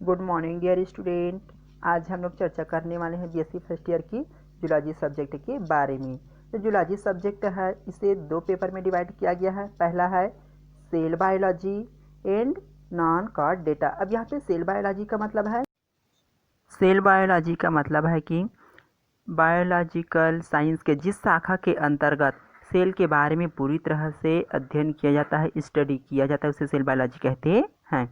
Good morning dear student. आज हम लोग चर्चा करने वाले हैं बीएससी फर्स्ट ईयर की जूलॉजी सब्जेक्ट के बारे में। जो जूलॉजी सब्जेक्ट है इसे दो पेपर में डिवाइड किया गया है। पहला है cell biology and non chordata. अब यहाँ पे सेल बायोलॉजी का मतलब है कि बायोलॉजिकल साइंस के जिस शाखा के अंतर्गत सेल के बारे में पूरी तरह से अध्ययन किया जाता है, स्टडी किया जाता है, उसे सेल बायोलॉजी कहते हैं।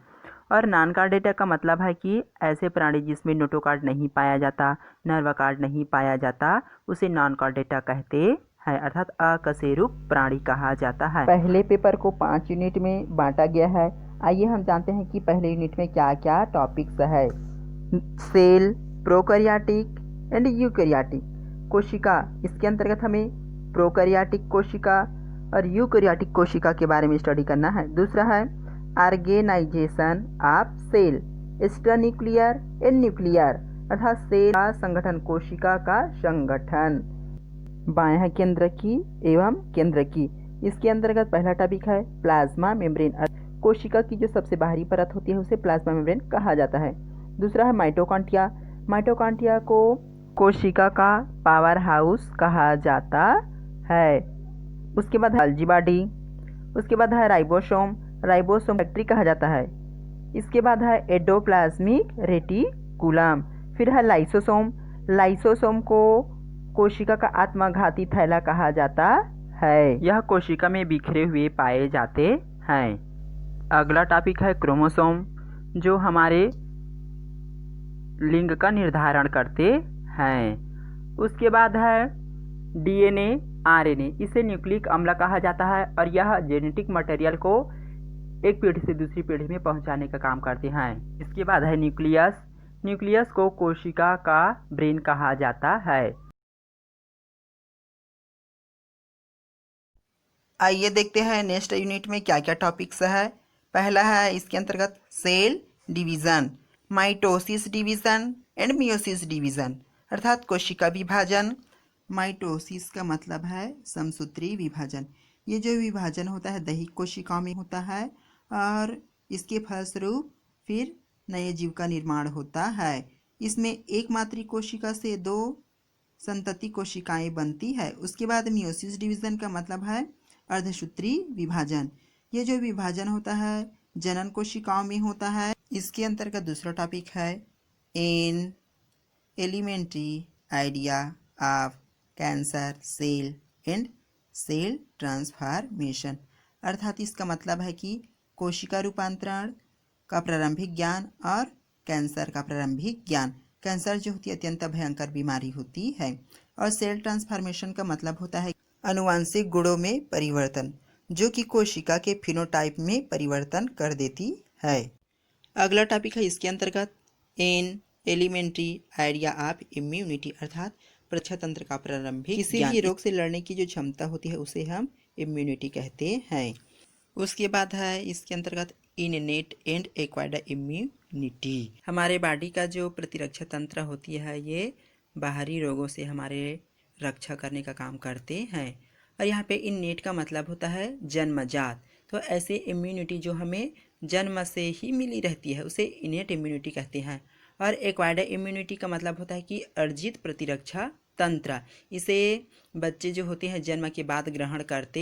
और नॉन कार्ड डेटा का मतलब है कि ऐसे प्राणी जिसमें नोटोकार्ड नहीं पाया जाता, नर्व कार्ड नहीं पाया जाता, उसे नॉन कार्ड डेटा कहते हैं, अर्थात अकशेरुक प्राणी कहा जाता है। पहले पेपर को 5 यूनिट में बांटा गया है। आइए हम जानते हैं कि पहले यूनिट में क्या क्या टॉपिक्स है। सेल, प्रोकैरियोटिक एंड यूकैरियोटिक कोशिका, इसके अंतर्गत हमें प्रोकैरियोटिक कोशिका और यूकैरियोटिक कोशिका के बारे में स्टडी करना है। दूसरा है organisation of cell, extranuclear and nuclear, अर्थात सेल का संगठन, कोशिका का संगठन, बाह्य केंद्रकी एवं केंद्रकी। इसके अंतर्गत पहला टॉपिक है प्लाज्मा मेम्ब्रेन, कोशिका की जो सबसे बाहरी परत होती है उसे प्लाज्मा मेम्ब्रेन कहा जाता है। दूसरा है माइटोकॉन्ड्रिया, माइटोकॉन्ड्रिया को कोशिका का पावर हाउस कहा जाता है। उसके बाद है गोल्गी बॉडी, उसके बाद है राइबोसोम, राइबोसोम फैक्ट्री कहा जाता है। इसके बाद है एंडोप्लाज्मिक रेटिकुलम, फिर है लाइसोसोम, लाइसोसोम को कोशिका का आत्मघाती थैला कहा जाता है। यह कोशिका में बिखरे हुए पाए जाते हैं। अगला टॉपिक है क्रोमोसोम, जो हमारे लिंग का निर्धारण करते हैं। उसके बाद है डीएनए, आरएनए, इसे न्यूक्लिक अम्ल कहा जाता है और यह जेनेटिक मटेरियल को एक पीढ़ी से दूसरी पीढ़ी में पहुंचाने का काम करते हैं। इसके बाद है न्यूक्लियस, न्यूक्लियस को कोशिका का ब्रेन कहा जाता है। आइए देखते हैं नेक्स्ट यूनिट में क्या क्या टॉपिक्स है। पहला है इसके अंतर्गत cell division, mitosis division and meiosis division, अर्थात कोशिका विभाजन। माइटोसिस का मतलब है समसूत्री विभाजन। ये जो विभाजन होता है दैहिक कोशिकाओं में होता है और इसके फलस्वरूप फिर नए जीव का निर्माण होता है। इसमें एक मातृ कोशिका से 2 संतति कोशिकाएं बनती है। उसके बाद मियोसिस डिवीजन का मतलब है अर्धसूत्री विभाजन। ये जो विभाजन होता है जनन कोशिकाओं में होता है। इसके अंतर्गत दूसरा टॉपिक है an elementary idea of cancer cell and cell transformation, अर्थात इसका मतलब है कि कोशिका रूपांतरण का प्रारंभिक ज्ञान और कैंसर का प्रारंभिक ज्ञान। कैंसर जो होती है अत्यंत भयंकर बीमारी होती है। और सेल ट्रांसफॉर्मेशन का मतलब होता है अनुवांशिक गुणों में परिवर्तन, जो कि कोशिका के फिनोटाइप में परिवर्तन कर देती है। अगला टॉपिक है इसके अंतर्गत an elementary idea of immunity, अर्थात प्रतिरक्षा तंत्र का प्रारंभिक किसी भी रोग से लड़ने की जो क्षमता होती है उसे हम इम्यूनिटी कहते हैं। उसके बाद है इसके अंतर्गत इननेट एंड एक्वायर्ड इम्यूनिटी, हमारे बॉडी का जो प्रतिरक्षा तंत्र होती है ये बाहरी रोगों से हमारे रक्षा करने का काम करते हैं। और यहाँ पे इननेट का मतलब होता है जन्मजात, तो ऐसे इम्यूनिटी जो हमें जन्म से ही मिली रहती है उसे इनेट इम्यूनिटी कहते हैं। और एक्वायर्ड इम्यूनिटी का मतलब होता है कि अर्जित प्रतिरक्षा तंत्र, इसे बच्चे जो होते हैं जन्म के बाद ग्रहण करते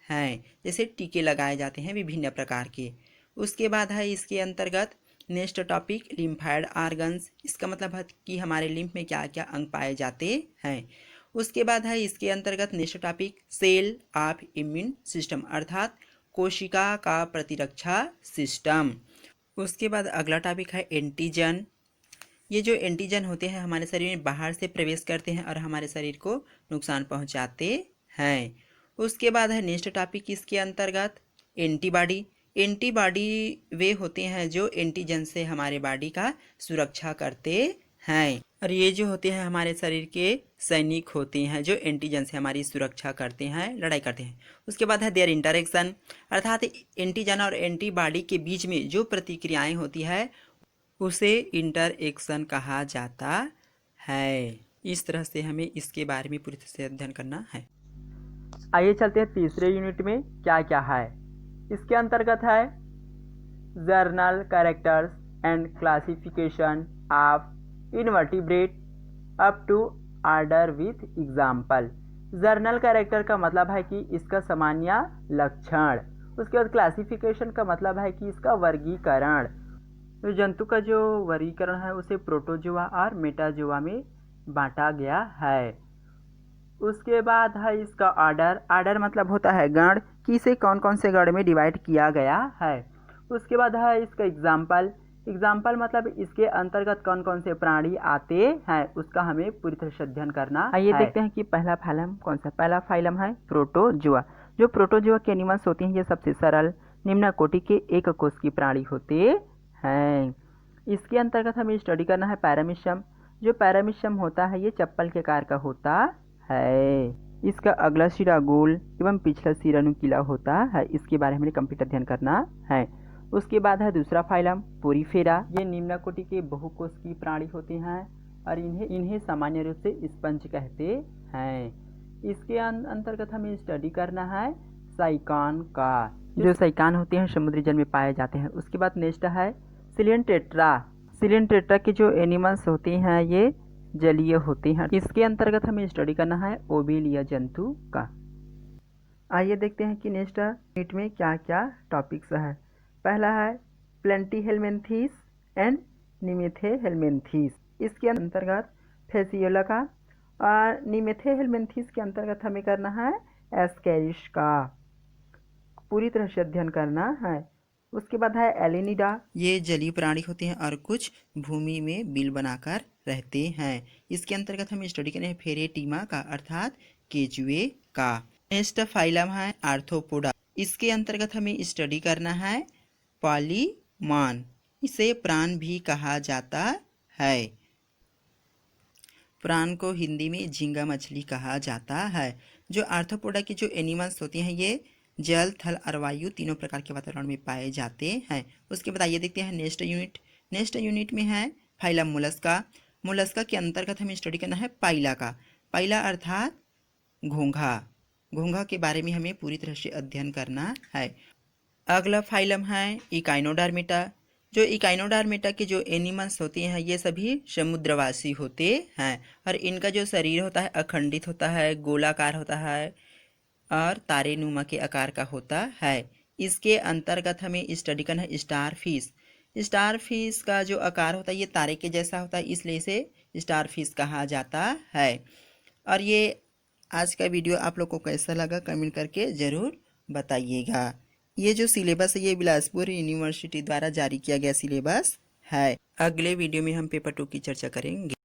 हैं, जैसे टीके लगाए जाते हैं विभिन्न प्रकार के। उसके बाद है इसके अंतर्गत नेक्स्ट टॉपिक लिम्फाइड आर्गन्स, इसका मतलब है कि हमारे लिम्फ में क्या क्या अंग पाए जाते हैं। उसके बाद है इसके अंतर्गत next topic cell of immune system, अर्थात कोशिका का प्रतिरक्षा सिस्टम। उसके बाद अगला टॉपिक है एंटीजन, ये जो एंटीजन होते हैं हमारे शरीर में बाहर से प्रवेश करते हैं और हमारे शरीर को नुकसान पहुंचाते हैं। उसके बाद है नेक्स्ट टॉपिक इसके अंतर्गत एंटीबॉडी, एंटीबॉडी वे होते हैं जो एंटीजन से हमारे बॉडी का सुरक्षा करते हैं। और ये जो होते हैं हमारे शरीर के सैनिक होते हैं जो एंटीजन से हमारी सुरक्षा करते हैं, लड़ाई करते हैं। उसके बाद है देयर इंटरेक्शन, अर्थात एंटीजन और एंटीबॉडी के बीच में जो प्रतिक्रियाएं होती है उसे इंटरएक्शन कहा जाता है। इस तरह से हमें इसके बारे में पूरी तरह से अध्ययन करना है। आइए चलते हैं तीसरे यूनिट में क्या क्या है। इसके अंतर्गत है journal characters and classification of invertebrate up to order with example। Journal character का मतलब है कि इसका सामान्य लक्षण। उसके बाद क्लासिफिकेशन का मतलब है कि इसका वर्गीकरण। तो जंतु का जो वर्गीकरण है उसे प्रोटोजोआ और मेटाजोआ में बांटा गया है। उसके बाद है इसका ऑर्डर। ऑर्डर मतलब होता है गण, कि इसे कौन कौन से गण में डिवाइड किया गया है। उसके बाद है इसका एग्जाम्पल। एग्जाम्पल मतलब इसके अंतर्गत कौन कौन से प्राणी आते हैं, उसका हमें पूरी तरह से अध्ययन करना है। ये देखते हैं कि पहला फाइलम कौन सा। पहला फाइलम है प्रोटोजोआ। जो प्रोटोजोआ के एनिमल्स होते हैं ये सबसे सरल निम्न कोटि के एक कोष की प्राणी होते हैं। इसके अंतर्गत हमें स्टडी करना है पैरामीशियम। जो पैरामीशियम होता है ये चप्पल के आकार का होता है। इसका अगला सिरा गोल एवं पिछला सिरा नुकीला होता है। इसके बारे में कंप्लीट अध्ययन करना है। उसके बाद है दूसरा फाइलम पोरीफेरा। ये निम्न कोटि के बहुकोश की प्राणी होते हैं और इन्हें सामान्य रूप से स्पंज कहते हैं। इसके अंतर्गत हमें स्टडी करना है साइकान का। जो साइकान होते हैं समुद्री जल में पाए जाते हैं। उसके बाद नेक्स्ट है सिलियनटेट्रा। सिलियनटेट्रा के जो एनिमल्स होते हैं ये जलीय होते हैं। इसके अंतर्गत हमें स्टडी करना है ओबेलिया जंतु का। आइए देखते हैं कि नेक्स्ट यूनिट में क्या क्या टॉपिक्स है। पहला है प्लेंटीहेलमिन्थीस एंड निमेथेहेलमिन्थीस। इसके अंतर्गत फेसियोला का और निमेथेहेलमिन्थीस के अंतर्गत हमें करना है एस्केरिस का। पूरी तरह से अध्ययन करना है। उसके बाद है एलिनिडा। ये जलीय प्राणी होते हैं और कुछ भूमि में बिल बनाकर रहते हैं। इसके अंतर्गत हम स्टडी करें फेरेटिमा का अर्थात केचुए का। नेक्स्ट फाइलम है आर्थ्रोपोडा। इसके अंतर्गत हमें स्टडी करना है पॉलीमॉन। इसे प्राण भी कहा जाता है। प्राण को हिंदी में झींगा मछली कहा जाता है। जो आर्थ्रोपोडा के जो एनिमल्स होते हैं ये जल, थल और वायु तीनों प्रकार के वातावरण में पाए जाते हैं। उसके बाद आइए देखते हैं नेक्स्ट यूनिट। नेक्स्ट यूनिट में है फाइलम मोलस्का। मोलस्का के अंतर्गत हमें स्टडी करना है पाइला का। पाइला अर्थात घोंघा। घोंघा के बारे में हमें पूरी तरह से अध्ययन करना है। अगला फाइलम है इकाइनोडर्मेटा। जो इकाइनोडर्मेटा के जो एनिमल्स होते हैं ये सभी समुद्रवासी होते हैं और इनका जो शरीर होता है अखंडित होता है, गोलाकार होता है और तारेनुमा के आकार का होता है। इसके अंतर्गत हमें स्टडी करना है स्टार फिश। स्टार फिश का जो आकार होता है ये तारे के जैसा होता है, इसलिए इसे स्टार फिश कहा जाता है। और ये आज का वीडियो आप लोग को कैसा लगा कमेंट करके ज़रूर बताइएगा। ये जो सिलेबस है ये बिलासपुर यूनिवर्सिटी द्वारा जारी किया गया सिलेबस है। अगले वीडियो में हम पेपर 2 की चर्चा करेंगे।